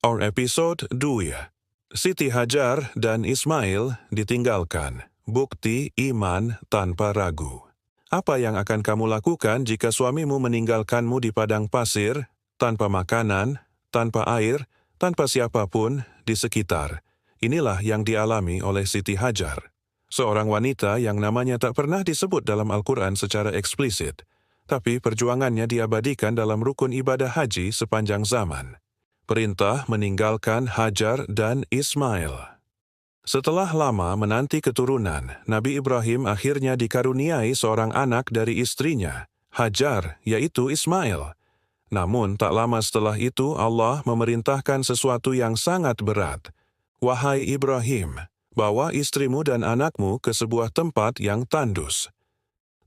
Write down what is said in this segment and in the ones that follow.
Our episode 2. Siti Hajar dan Ismail ditinggalkan. Bukti iman tanpa ragu. Apa yang akan kamu lakukan jika suamimu meninggalkanmu di padang pasir, tanpa makanan, tanpa air, tanpa siapapun di sekitar? Inilah yang dialami oleh Siti Hajar, seorang wanita yang namanya tak pernah disebut dalam Al-Quran secara eksplisit, tapi perjuangannya diabadikan dalam rukun ibadah haji sepanjang zaman. Perintah meninggalkan Hajar dan Ismail. Setelah lama menanti keturunan, Nabi Ibrahim akhirnya dikaruniai seorang anak dari istrinya, Hajar, yaitu Ismail. Namun tak lama setelah itu Allah memerintahkan sesuatu yang sangat berat. Wahai Ibrahim, bawa istrimu dan anakmu ke sebuah tempat yang tandus.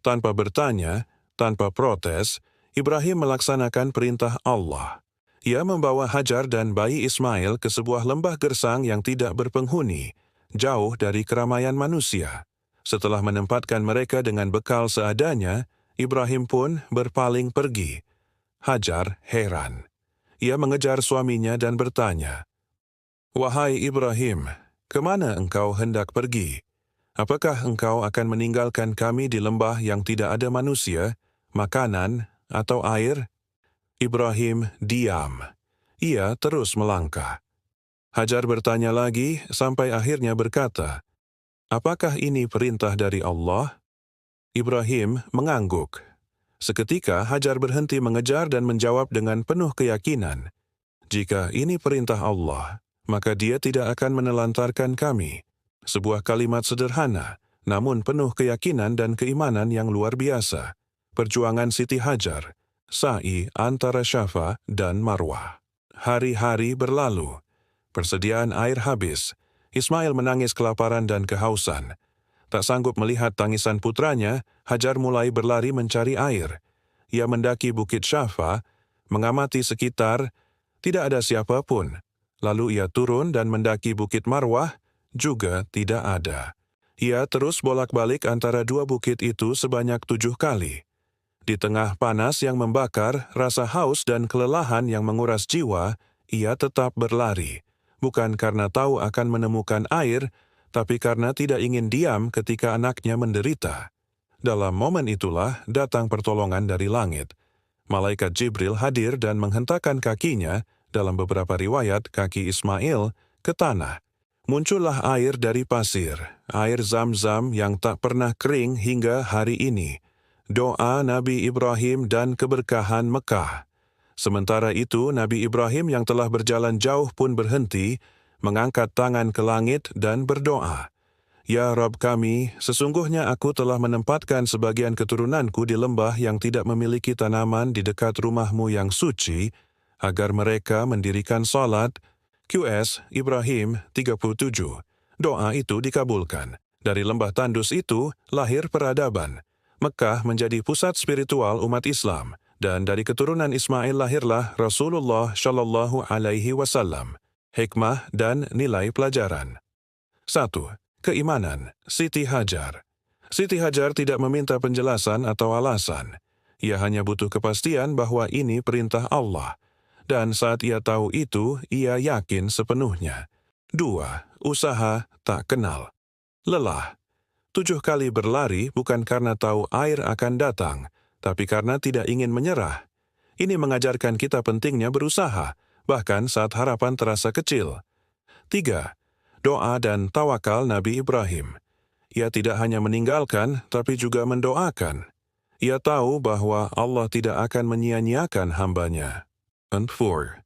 Tanpa bertanya, tanpa protes, Ibrahim melaksanakan perintah Allah. Ia membawa Hajar dan bayi Ismail ke sebuah lembah gersang yang tidak berpenghuni, jauh dari keramaian manusia. Setelah menempatkan mereka dengan bekal seadanya, Ibrahim pun berpaling pergi. Hajar heran. Ia mengejar suaminya dan bertanya, "Wahai Ibrahim, kemana engkau hendak pergi? Apakah engkau akan meninggalkan kami di lembah yang tidak ada manusia, makanan, atau air?" Ibrahim diam. Ia terus melangkah. Hajar bertanya lagi sampai akhirnya berkata, "Apakah ini perintah dari Allah?" Ibrahim mengangguk. Seketika Hajar berhenti mengejar dan menjawab dengan penuh keyakinan, "Jika ini perintah Allah, maka Dia tidak akan menelantarkan kami." Sebuah kalimat sederhana, namun penuh keyakinan dan keimanan yang luar biasa. Perjuangan Siti Hajar, sa'i antara Syafa dan Marwah. Hari-hari berlalu. Persediaan air habis. Ismail menangis kelaparan dan kehausan. Tak sanggup melihat tangisan putranya, Hajar mulai berlari mencari air. Ia mendaki Bukit Syafa, mengamati sekitar, tidak ada siapapun. Lalu ia turun dan mendaki Bukit Marwah, juga tidak ada. Ia terus bolak-balik antara dua bukit itu sebanyak 7 kali. Di tengah panas yang membakar, rasa haus dan kelelahan yang menguras jiwa, ia tetap berlari. Bukan karena tahu akan menemukan air, tapi karena tidak ingin diam ketika anaknya menderita. Dalam momen itulah datang pertolongan dari langit. Malaikat Jibril hadir dan menghentakkan kakinya, dalam beberapa riwayat kaki Ismail, ke tanah. Muncullah air dari pasir, air Zam-Zam yang tak pernah kering hingga hari ini. Doa Nabi Ibrahim dan keberkahan Mekah. Sementara itu, Nabi Ibrahim yang telah berjalan jauh pun berhenti, mengangkat tangan ke langit dan berdoa, "Ya Rabb kami, sesungguhnya aku telah menempatkan sebagian keturunanku di lembah yang tidak memiliki tanaman di dekat rumahmu yang suci, agar mereka mendirikan salat." QS Ibrahim 37. Doa itu dikabulkan. Dari lembah tandus itu lahir peradaban. Mekah menjadi pusat spiritual umat Islam, dan dari keturunan Ismail lahirlah Rasulullah Shallallahu Alaihi Wasallam. Hikmah dan nilai pelajaran. 1. Keimanan Siti Hajar. Siti Hajar tidak meminta penjelasan atau alasan. Ia hanya butuh kepastian bahwa ini perintah Allah. Dan saat ia tahu itu, ia yakin sepenuhnya. 2. Usaha tak kenal lelah. 7 kali berlari bukan karena tahu air akan datang, tapi karena tidak ingin menyerah. Ini mengajarkan kita pentingnya berusaha, bahkan saat harapan terasa kecil. 3. Doa dan tawakal Nabi Ibrahim. Ia tidak hanya meninggalkan, tapi juga mendoakan. Ia tahu bahwa Allah tidak akan menyia-nyiakan hambanya. 4.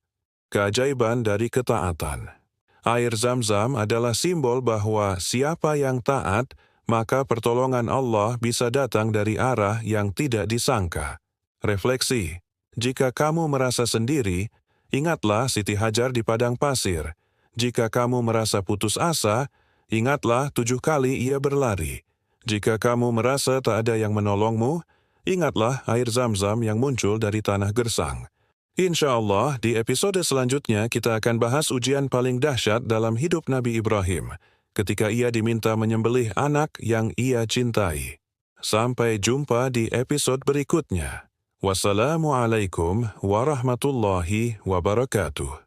Keajaiban dari ketaatan. Air Zam-Zam adalah simbol bahwa siapa yang taat, maka pertolongan Allah bisa datang dari arah yang tidak disangka. Refleksi, jika kamu merasa sendiri, ingatlah Siti Hajar di padang pasir. Jika kamu merasa putus asa, ingatlah 7 kali ia berlari. Jika kamu merasa tak ada yang menolongmu, ingatlah air Zam-Zam yang muncul dari tanah gersang. Insya Allah, di episode selanjutnya kita akan bahas ujian paling dahsyat dalam hidup Nabi Ibrahim, ketika ia diminta menyembelih anak yang ia cintai. Sampai jumpa di episode berikutnya. Wassalamualaikum warahmatullahi wabarakatuh.